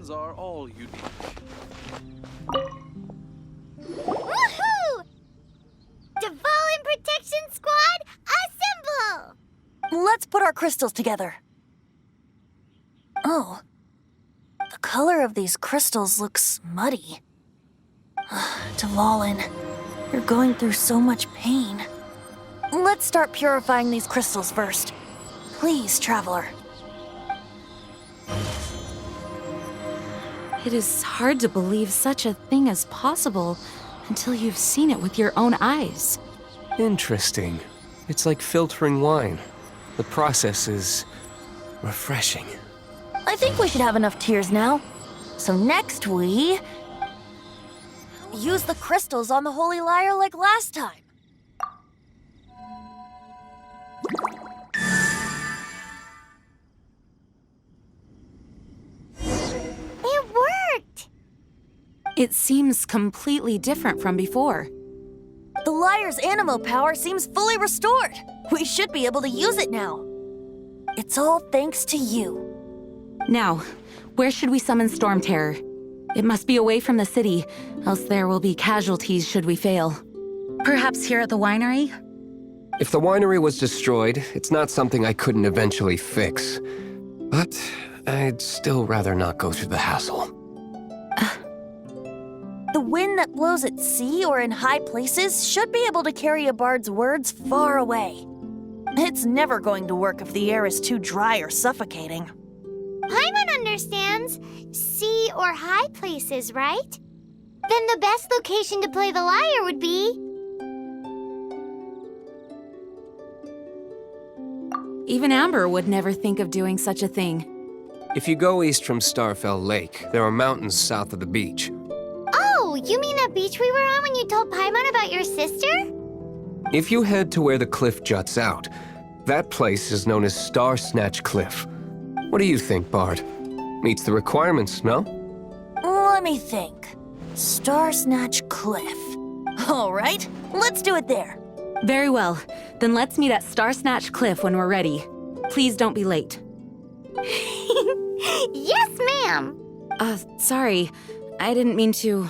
crystals are all unique. Woohoo! Dvalin Protection Squad, assemble! Let's put our crystals together. Oh. The color of these crystals looks muddy. Dvalin, you're going through so much pain. Let's start purifying these crystals first. Please, Traveler. It is hard to believe such a thing is possible until you've seen it with your own eyes. Interesting. It's like filtering wine. The process is refreshing. I think we should have enough tears now. So next we... use the crystals on the Holy Lyre like last time. It worked! It seems completely different from before. The Lyre's animo power seems fully restored. We should be able to use it now. It's all thanks to you. Now, where should we summon Storm Terror? It must be away from the city, else there will be casualties should we fail. Perhaps here at the winery? If the winery was destroyed, it's not something I couldn't eventually fix. But I'd still rather not go through the hassle. The wind that blows at sea or in high places should be able to carry a bard's words far away. It's never going to work if the air is too dry or suffocating. Paimon understands sea or high places, right? Then the best location to play the lyre would be... Even Amber would never think of doing such a thing. If you go east from Starfell Lake, there are mountains south of the beach. Oh, you mean that beach we were on when you told Paimon about your sister? If you head to where the cliff juts out, that place is known as Star Snatch Cliff. What do you think, Bard? Meets the requirements, no? Let me think. Star Snatch Cliff. All right, let's do it there. Very well. Then let's meet at Star Snatch Cliff when we're ready. Please don't be late. Yes, ma'am! Sorry. I didn't mean to...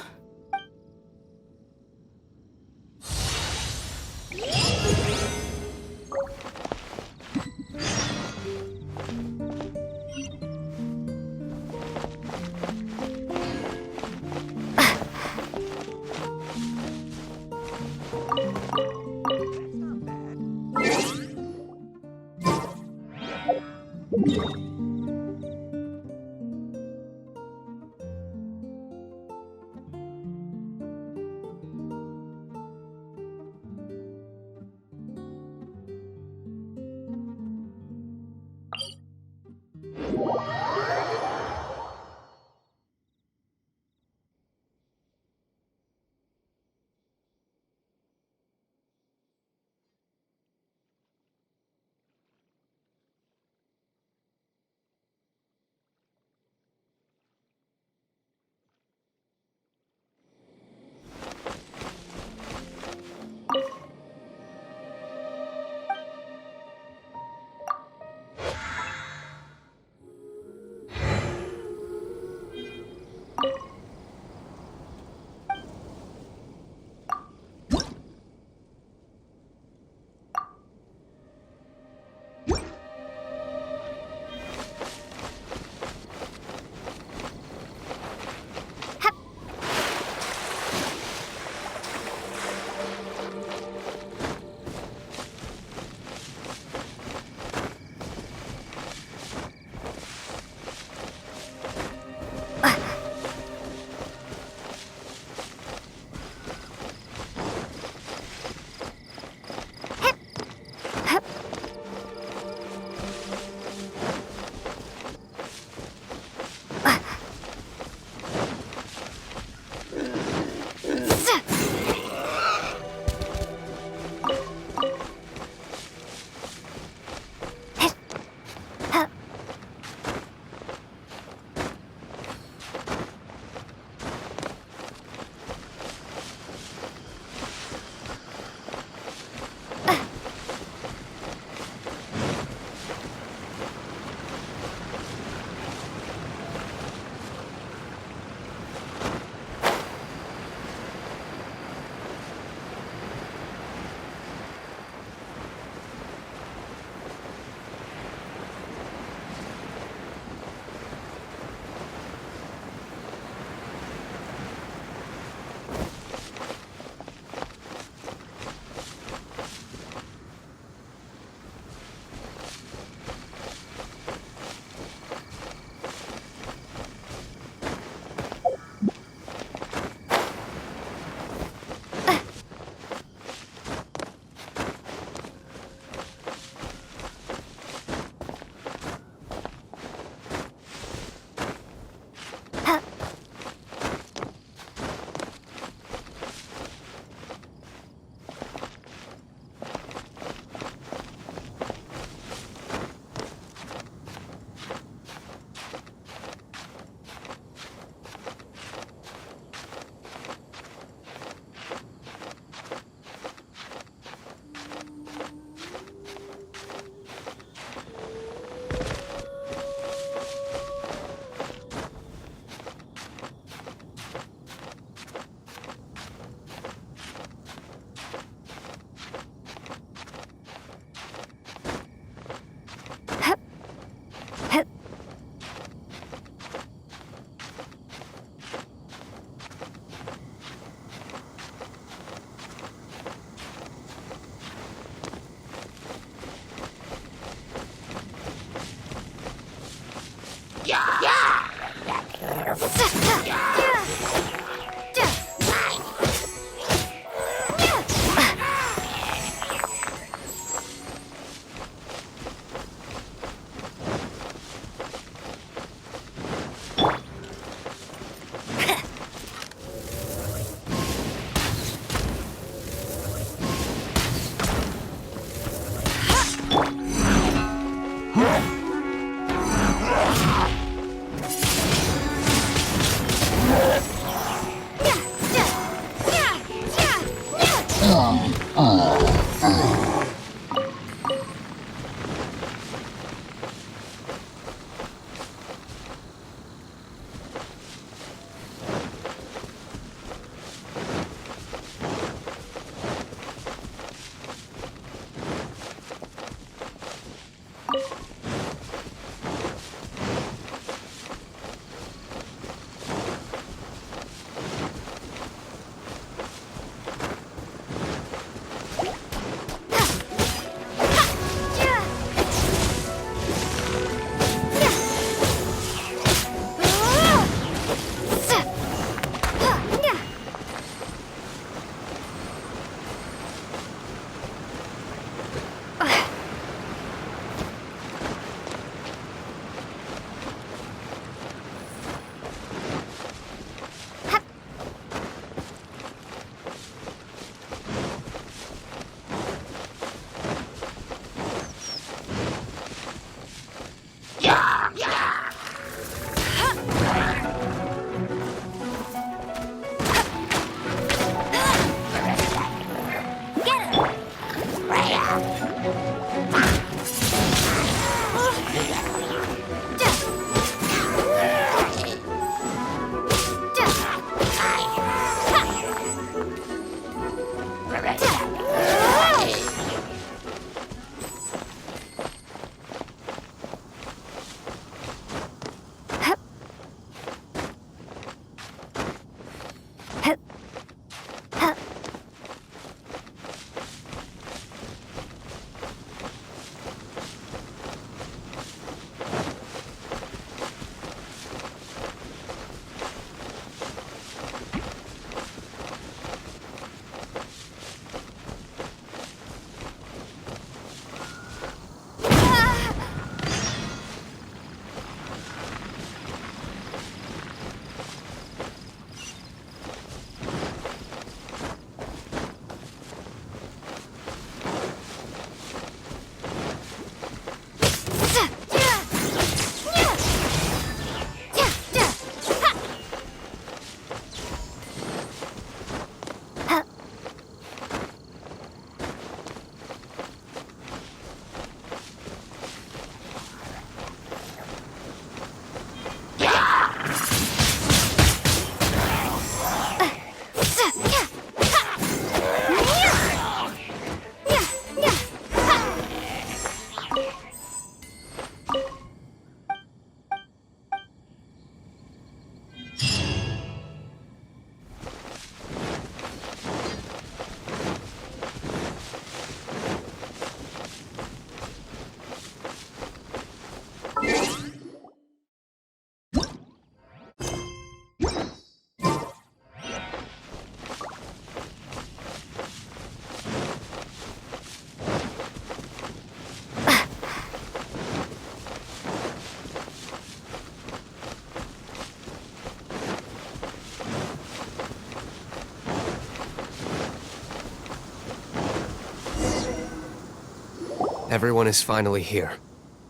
Everyone is finally here.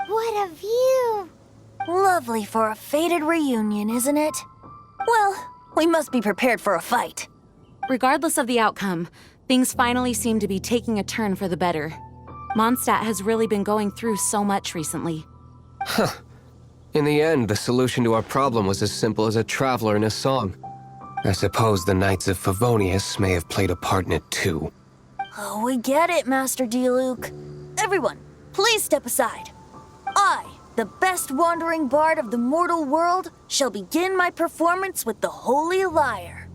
What a view! Lovely for a fated reunion, isn't it? Well, we must be prepared for a fight. Regardless of the outcome, things finally seem to be taking a turn for the better. Mondstadt has really been going through so much recently. In the end, the solution to our problem was as simple as a traveler in a song. I suppose the Knights of Favonius may have played a part in it too. Oh, we get it, Master D-Luke. Everyone, please step aside. I, the best wandering bard of the mortal world, shall begin my performance with the Holy Lyre.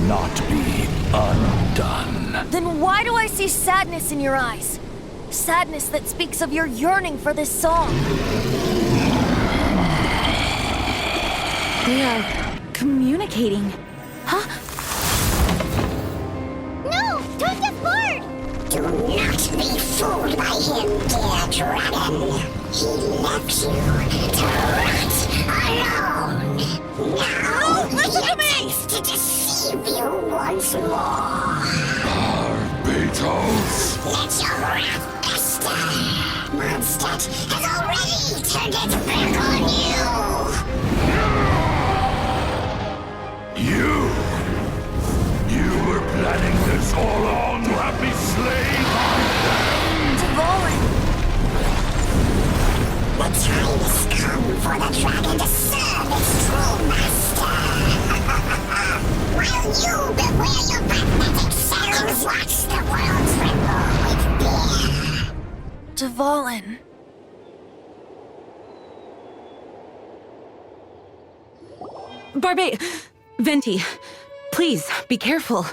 not be undone. Then why do I see sadness in your eyes? Sadness that speaks of your yearning for this song. They are communicating. Huh? No! Don't get bored! Do not be fooled by him, dear dragon. He left you to rot alone. Now he attempts to deceive you once more. Beetles! Let your wrath fester. Mondstadt has already turned its back on you. You were planning this all along to have me slain by them! Dvalin! The time has come for the dragon to serve its true master. While you beware your pathetic selves, watch the world tremble with fear. Dvalin. Barbe... Venti, please, be careful.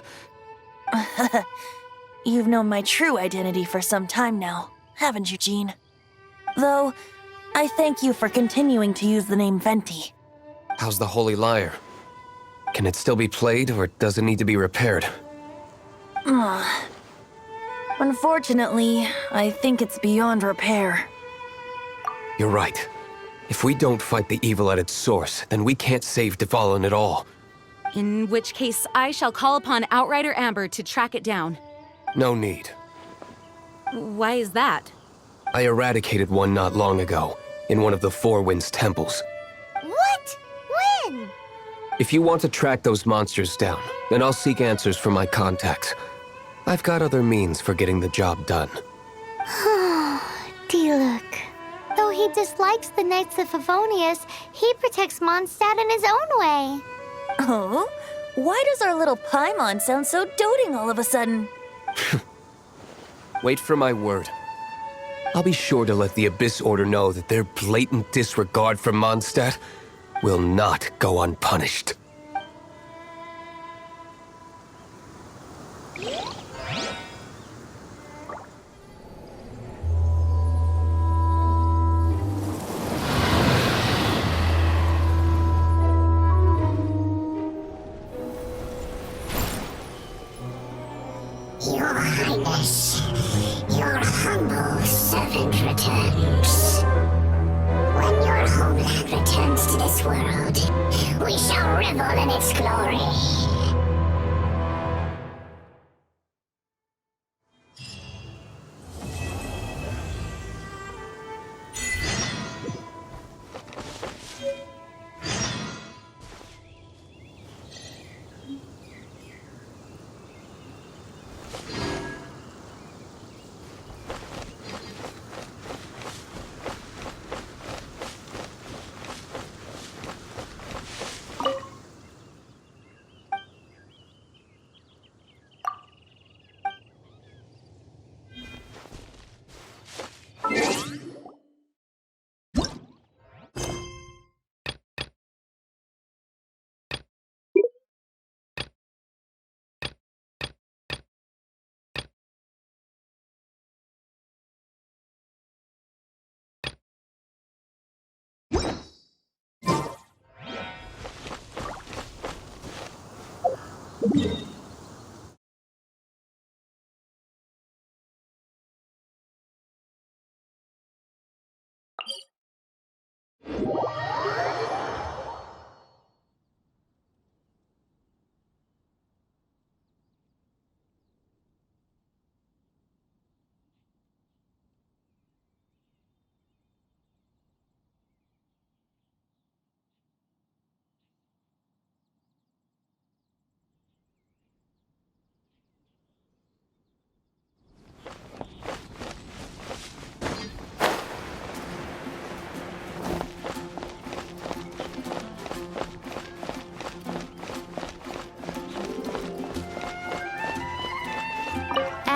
You've known my true identity for some time now, haven't you, Jean? Though, I thank you for continuing to use the name Venti. How's the Holy Lyre? Can it still be played, or does it need to be repaired? Unfortunately, I think it's beyond repair. You're right. If we don't fight the evil at its source, then we can't save Dvalin at all. In which case, I shall call upon Outrider Amber to track it down. No need. Why is that? I eradicated one not long ago, in one of the Four Winds temples. What? When? If you want to track those monsters down, then I'll seek answers from my contacts. I've got other means for getting the job done. Diluc. Though he dislikes the Knights of Favonius, he protects Mondstadt in his own way. Oh? Why does our little Paimon sound so doting all of a sudden? Wait for my word. I'll be sure to let the Abyss Order know that their blatant disregard for Mondstadt will not go unpunished. Your Highness, your humble servant returns. When your homeland returns to this world, we shall revel in its glory.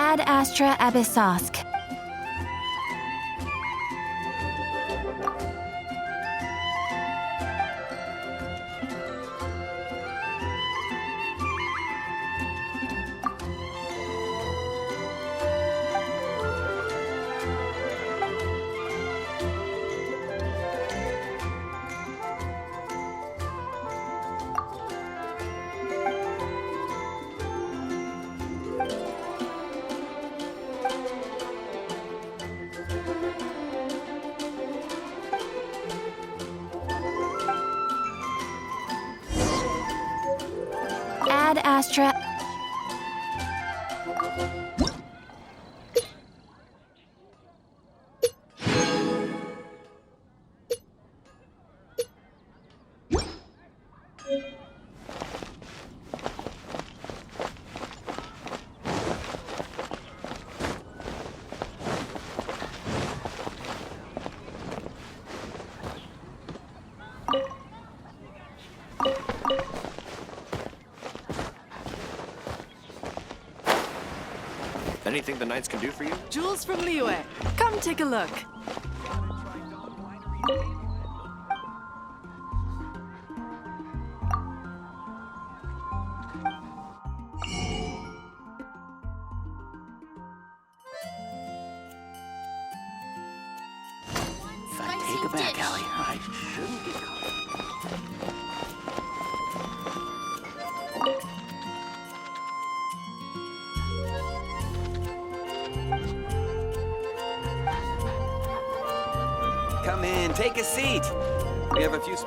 Ad Astra Abyssosk. Ad Astra. Anything the Knights can do for you? Jules from Liyue. Come take a look. Take it back, Allie. I shouldn't get caught. Come in, take a seat. We have a few...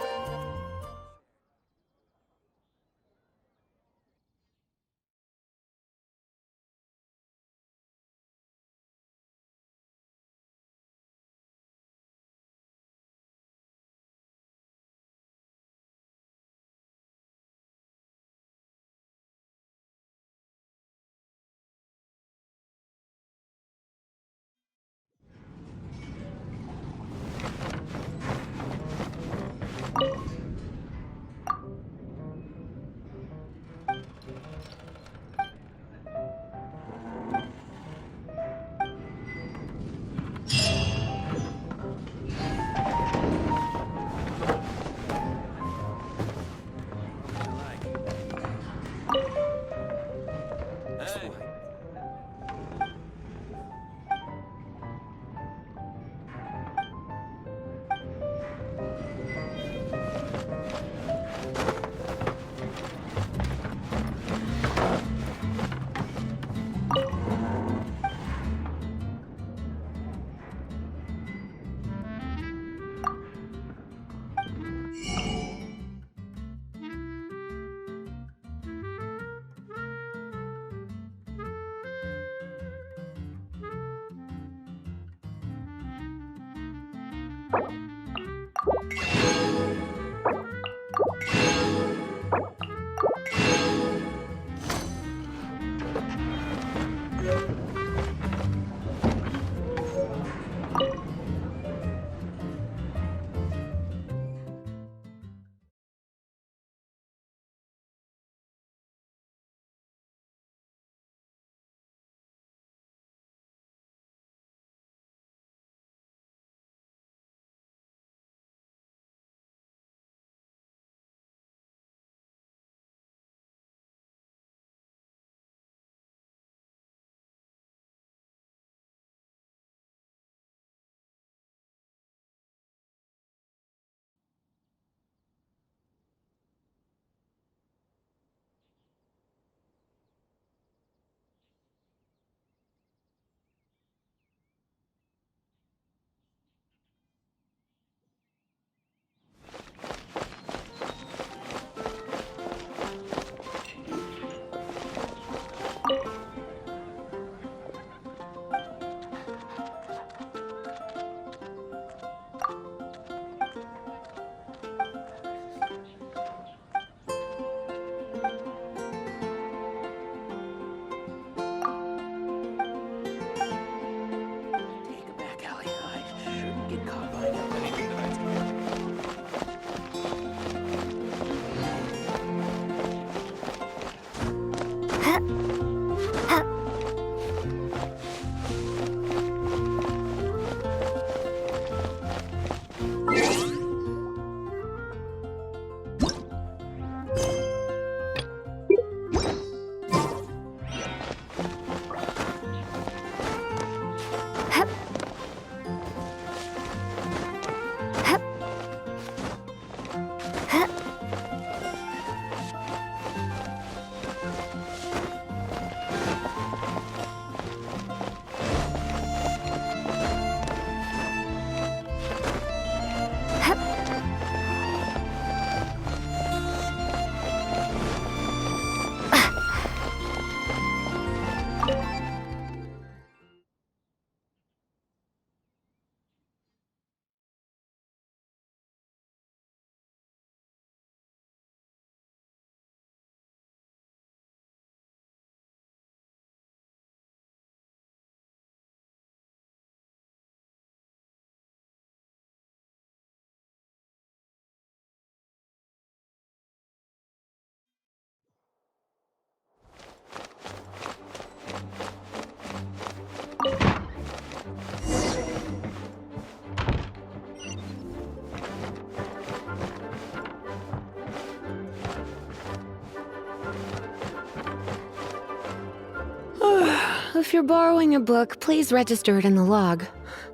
If you're borrowing a book, please register it in the log.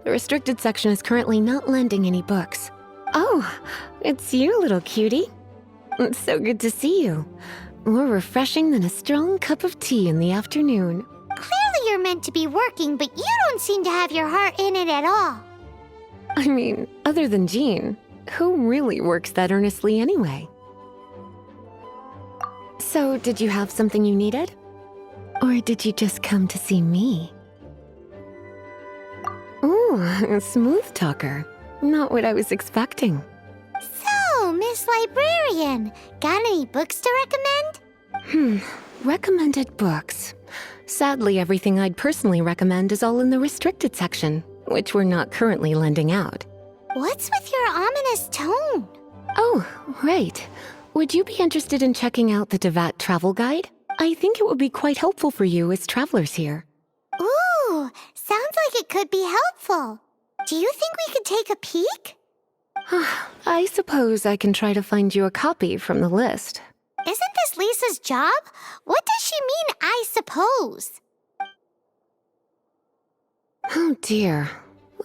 The restricted section is currently not lending any books. Oh, it's you, little cutie. It's so good to see you. More refreshing than a strong cup of tea in the afternoon. Clearly you're meant to be working, but you don't seem to have your heart in it at all. I mean, other than Jean, who really works that earnestly anyway? So, did you have something you needed? Or did you just come to see me? Ooh, a smooth talker. Not what I was expecting. So, Miss Librarian, got any books to recommend? Recommended books. Sadly, everything I'd personally recommend is all in the restricted section, which we're not currently lending out. What's with your ominous tone? Oh, right. Would you be interested in checking out the Tevat travel guide? I think it would be quite helpful for you as travelers here. Ooh, sounds like it could be helpful. Do you think we could take a peek? I suppose I can try to find you a copy from the list. Isn't this Lisa's job? What does she mean, I suppose? Oh dear,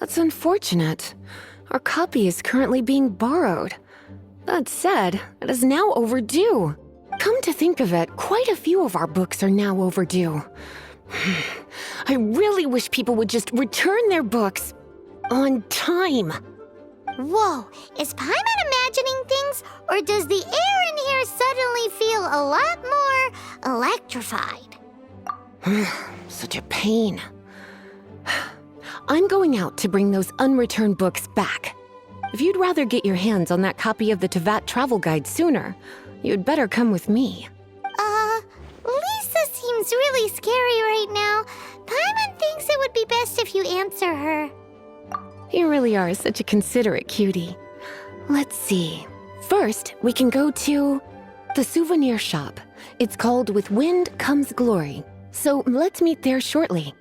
that's unfortunate. Our copy is currently being borrowed. That said, it is now overdue. Come to think of it, quite a few of our books are now overdue. I really wish people would just return their books on time. Whoa, is Paimon imagining things, or does the air in here suddenly feel a lot more electrified? Such a pain. I'm going out to bring those unreturned books back. If you'd rather get your hands on that copy of the Tevat travel guide sooner, you'd better come with me. Lisa seems really scary right now. Paimon thinks it would be best if you answer her. You really are such a considerate cutie. Let's see. First, we can go to the souvenir shop. It's called With Wind Comes Glory. So let's meet there shortly.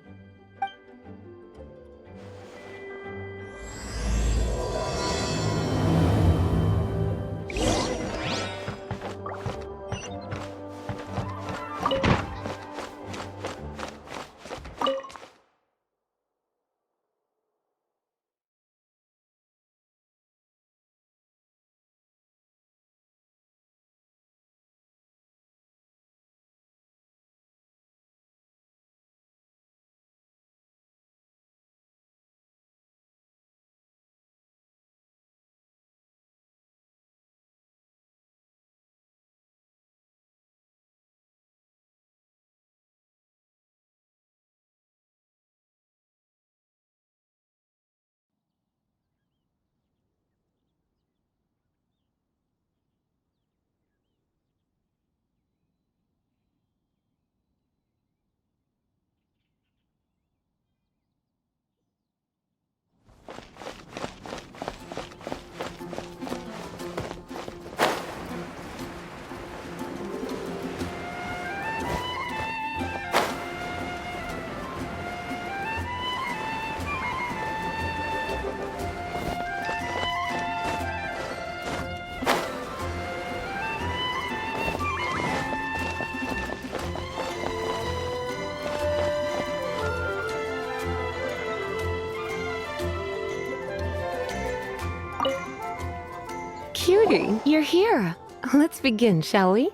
Cutie, you're here. Let's begin, shall we?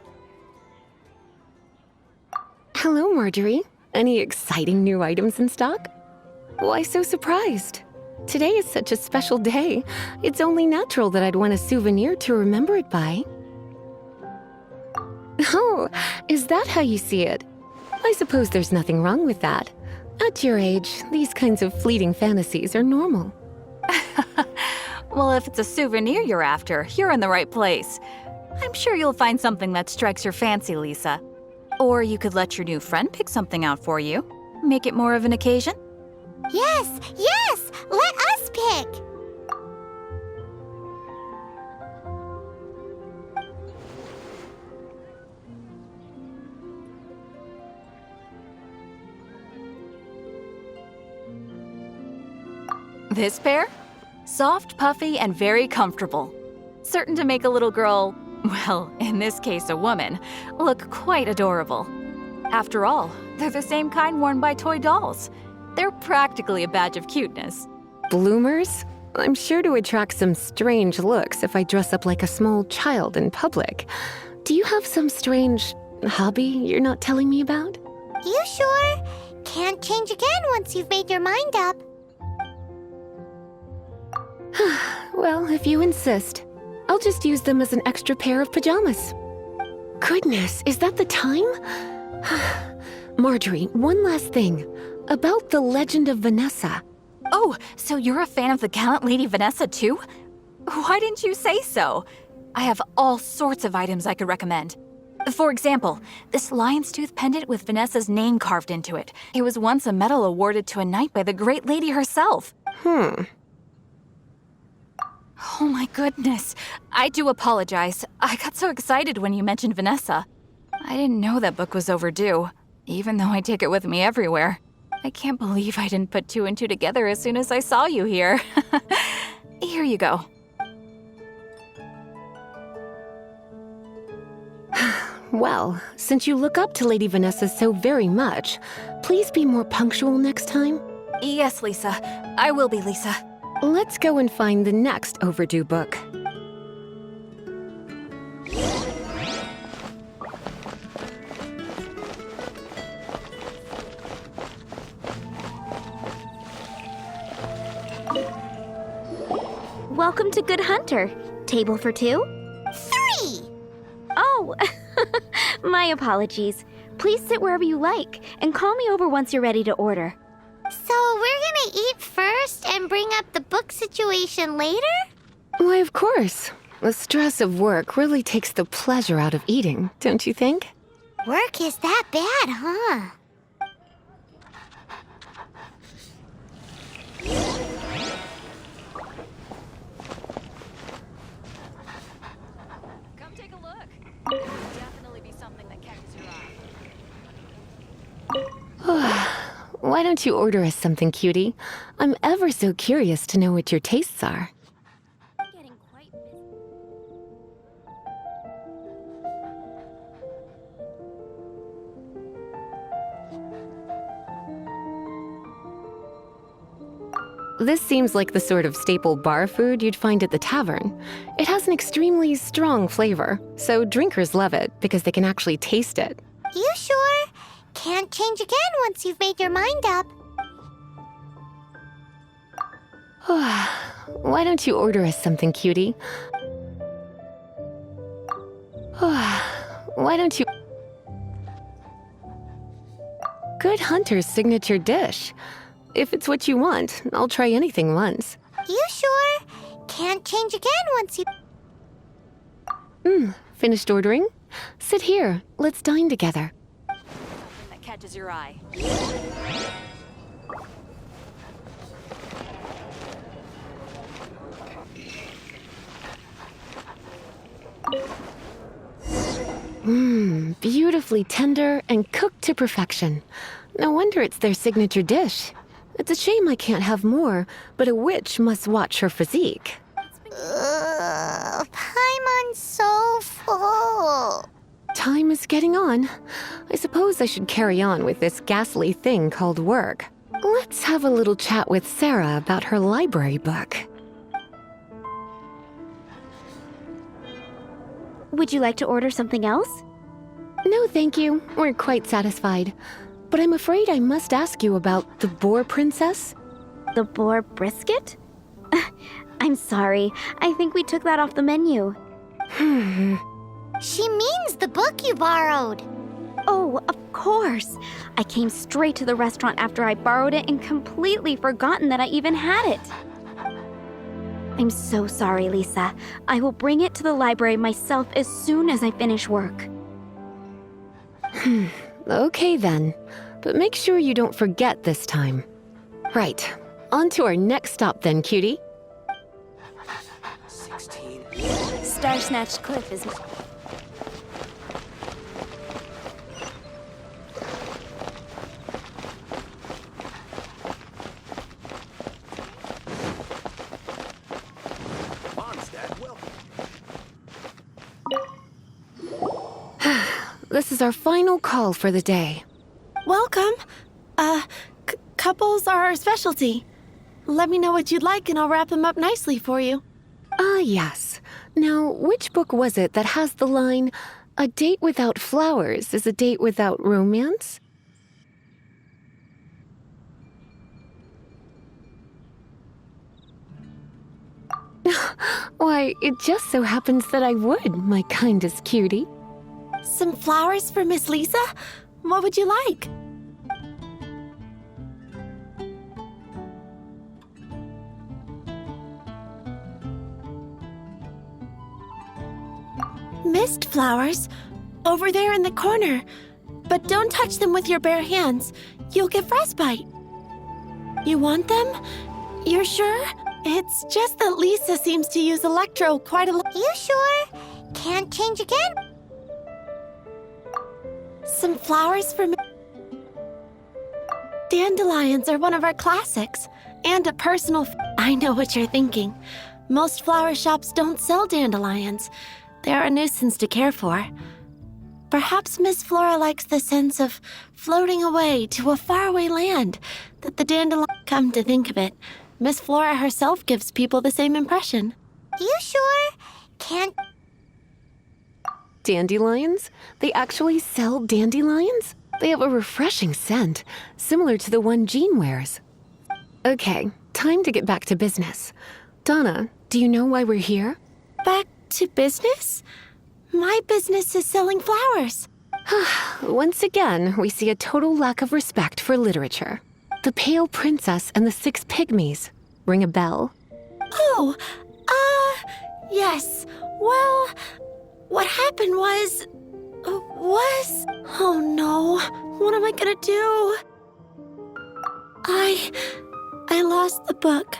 Hello, Marjorie. Any exciting new items in stock? Why so surprised? Today is such a special day. It's only natural that I'd want a souvenir to remember it by. Oh, is that how you see it? I suppose there's nothing wrong with that. At your age, these kinds of fleeting fantasies are normal. Well, if it's a souvenir you're after, you're in the right place. I'm sure you'll find something that strikes your fancy, Lisa. Or you could let your new friend pick something out for you. Make it more of an occasion. Yes, yes! Let us pick! This pair? Soft, puffy, and very comfortable. Certain to make a little girl, well, in this case a woman, look quite adorable. After all, they're the same kind worn by toy dolls. They're practically a badge of cuteness. Bloomers? I'm sure to attract some strange looks if I dress up like a small child in public. Do you have some strange hobby you're not telling me about? You sure? Can't change again once you've made your mind up. Well, if you insist, I'll just use them as an extra pair of pajamas. Goodness, is that the time? Marjorie, one last thing. About the legend of Vanessa. Oh, so you're a fan of the gallant Lady Vanessa too? Why didn't you say so? I have all sorts of items I could recommend. For example, this lion's tooth pendant with Vanessa's name carved into it. It was once a medal awarded to a knight by the great lady herself. Oh my goodness. I do apologize. I got so excited when you mentioned Vanessa. I didn't know that book was overdue, even though I take it with me everywhere. I can't believe I didn't put two and two together as soon as I saw you here. Here you go. Well, since you look up to Lady Vanessa so very much, please be more punctual next time. Yes, Lisa. I will be, Lisa. Let's go and find the next overdue book. Welcome to Good Hunter. Table for two? 3! Oh, my apologies. Please sit wherever you like, and call me over once you're ready to order. So we're gonna eat first and bring up the book situation later? Why, of course. The stress of work really takes the pleasure out of eating, don't you think? Work is that bad, huh? Come take a look. There will definitely be something that catches your eye. Why don't you order us something, cutie? I'm ever so curious to know what your tastes are. Getting quite busy. This seems like the sort of staple bar food you'd find at the tavern. It has an extremely strong flavor, so drinkers love it because they can actually taste it. You sure? Can't change again once you've made your mind up. Why don't you order us something, cutie? Why don't you... Good Hunter's signature dish. If it's what you want, I'll try anything once. You sure? Can't change again once you... Finished ordering? Sit here. Let's dine together. Something that catches your eye. Beautifully tender and cooked to perfection. No wonder it's their signature dish. It's a shame I can't have more, but a witch must watch her physique. Paimon's so full. Time is getting on. I suppose I should carry on with this ghastly thing called work. Let's have a little chat with Sarah about her library book. Would you like to order something else? No, thank you. We're quite satisfied. But I'm afraid I must ask you about the boar princess. The boar brisket? I'm sorry. I think we took that off the menu. She means the book you borrowed. Oh, of course. I came straight to the restaurant after I borrowed it and completely forgotten that I even had it. I'm so sorry, Lisa. I will bring it to the library myself as soon as I finish work. Okay then. But make sure you don't forget this time. Right. On to our next stop then, cutie. 16. Star Snatch Cliff is... This is our final call for the day. Welcome. Couples are our specialty. Let me know what you'd like and I'll wrap them up nicely for you. Yes. Now, which book was it that has the line, "A date without flowers is a date without romance"? Why, it just so happens that I would, my kindest cutie. Some flowers for Miss Lisa? What would you like? Mist flowers? Over there in the corner. But don't touch them with your bare hands. You'll get frostbite. You want them? You're sure? It's just that Lisa seems to use Electro quite a lot. You sure? Can't change again? Some flowers for me. Dandelions are one of our classics, and a personal I know what you're thinking. Most flower shops don't sell dandelions. They're a nuisance to care for. Perhaps Miss Flora likes the sense of floating away to a faraway land that the dandelion... Come to think of it, Miss Flora herself gives people the same impression. You sure? Can't... Dandelions? They actually sell dandelions? They have a refreshing scent, similar to the one Jean wears. Okay, time to get back to business. Donna, do you know why we're here? Back to business? My business is selling flowers. Once again, we see a total lack of respect for literature. The Pale Princess and the Six Pygmies. Ring a bell? Oh, yes. Well, what happened was... Oh no, what am I gonna do? I lost the book.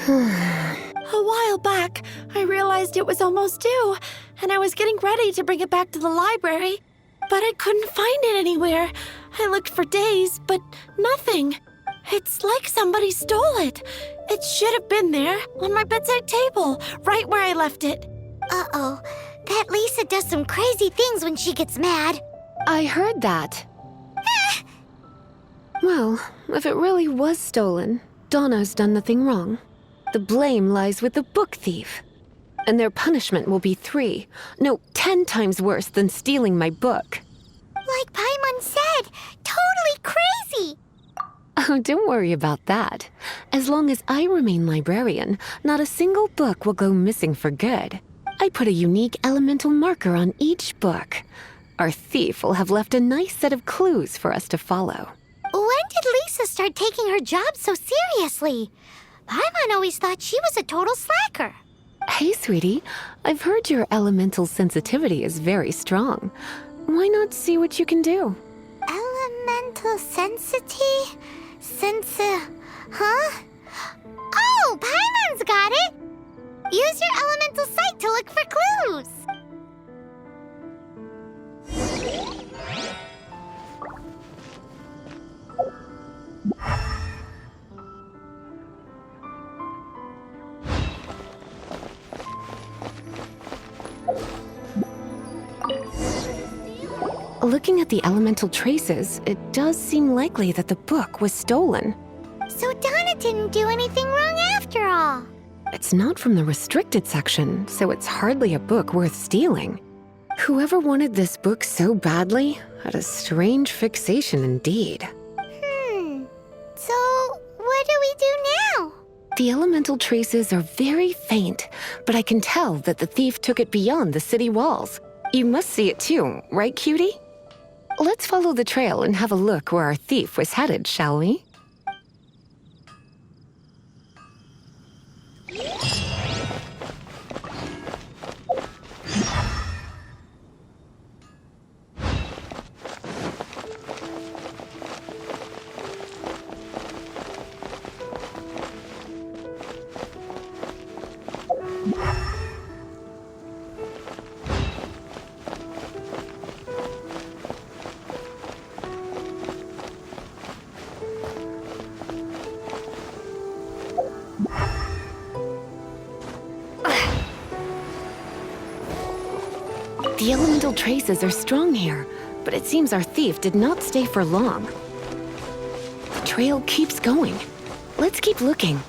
A while back, I realized it was almost due, and I was getting ready to bring it back to the library, but I couldn't find it anywhere. I looked for days, but nothing. It's like somebody stole it. It should have been there, on my bedside table, right where I left it. Uh-oh. That Lisa does some crazy things when she gets mad. I heard that. Well, if it really was stolen, Donna's done nothing wrong. The blame lies with the book thief. And their punishment will be 10 times worse than stealing my book. Like Paimon said, totally crazy! Oh, don't worry about that. As long as I remain librarian, not a single book will go missing for good. I put a unique elemental marker on each book. Our thief will have left a nice set of clues for us to follow. When did Lisa start taking her job so seriously? Paimon always thought she was a total slacker. Hey, sweetie, I've heard your elemental sensitivity is very strong. Why not see what you can do? Elemental sensity? Huh? Oh, Paimon's got it! Use your elemental sight to look for clues! Looking at the elemental traces, it does seem likely that the book was stolen. So Donna didn't do anything wrong after all. It's not from the restricted section, so it's hardly a book worth stealing. Whoever wanted this book so badly had a strange fixation indeed. So what do we do now? The elemental traces are very faint, but I can tell that the thief took it beyond the city walls. You must see it too, right, cutie? Let's follow the trail and have a look where our thief was headed, shall we? The elemental traces are strong here, but it seems our thief did not stay for long. The trail keeps going. Let's keep looking.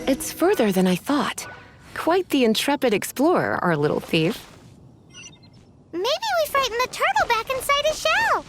It's further than I thought. Quite the intrepid explorer, our little thief. Maybe we frightened the turtle back inside his shell.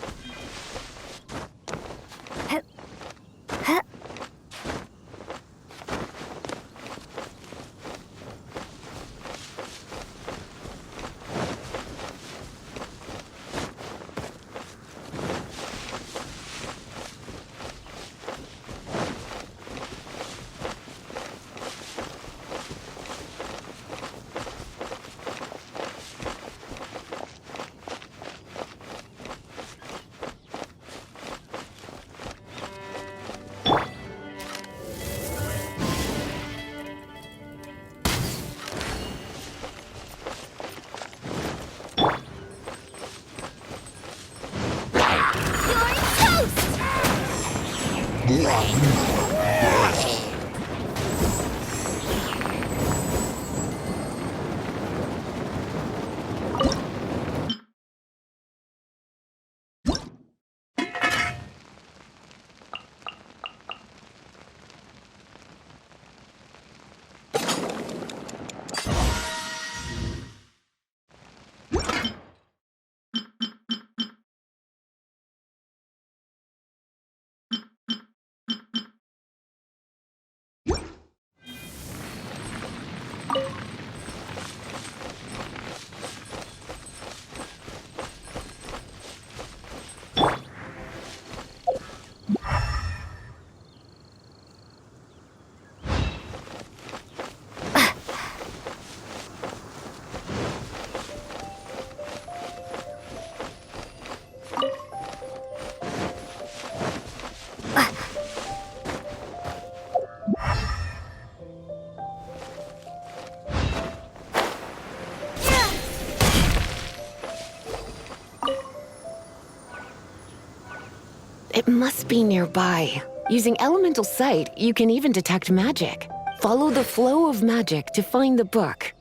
It must be nearby. Using elemental sight, you can even detect magic. Follow the flow of magic to find the book.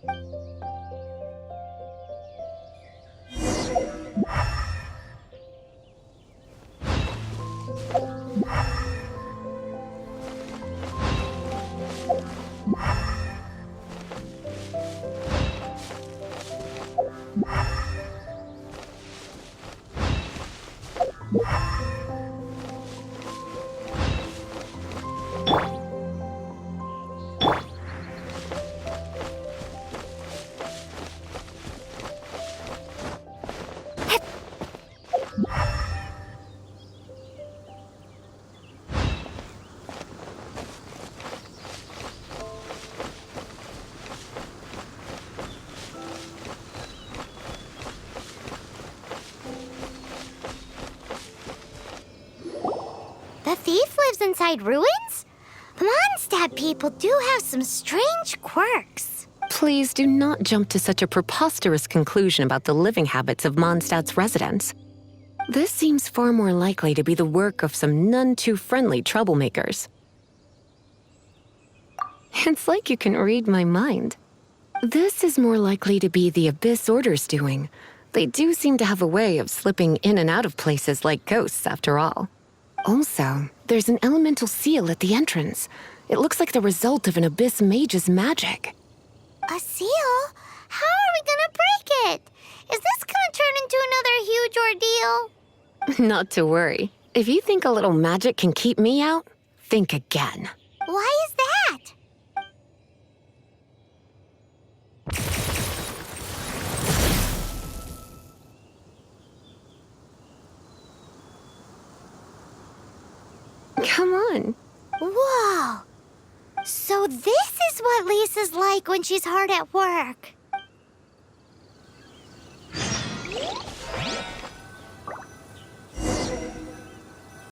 The thief lives inside ruins? Mondstadt people do have some strange quirks. Please do not jump to such a preposterous conclusion about the living habits of Mondstadt's residents. This seems far more likely to be the work of some none-too-friendly troublemakers. It's like you can read my mind. This is more likely to be the Abyss Order's doing. They do seem to have a way of slipping in and out of places like ghosts, after all. Also, There's an elemental seal at the entrance. It looks like the result of an abyss mage's magic. A seal? How are we gonna break it? Is this gonna turn into another huge ordeal? Not to worry. If you think a little magic can keep me out, think again. Why is that? Come on. Whoa! So this is what Lisa's like when she's hard at work.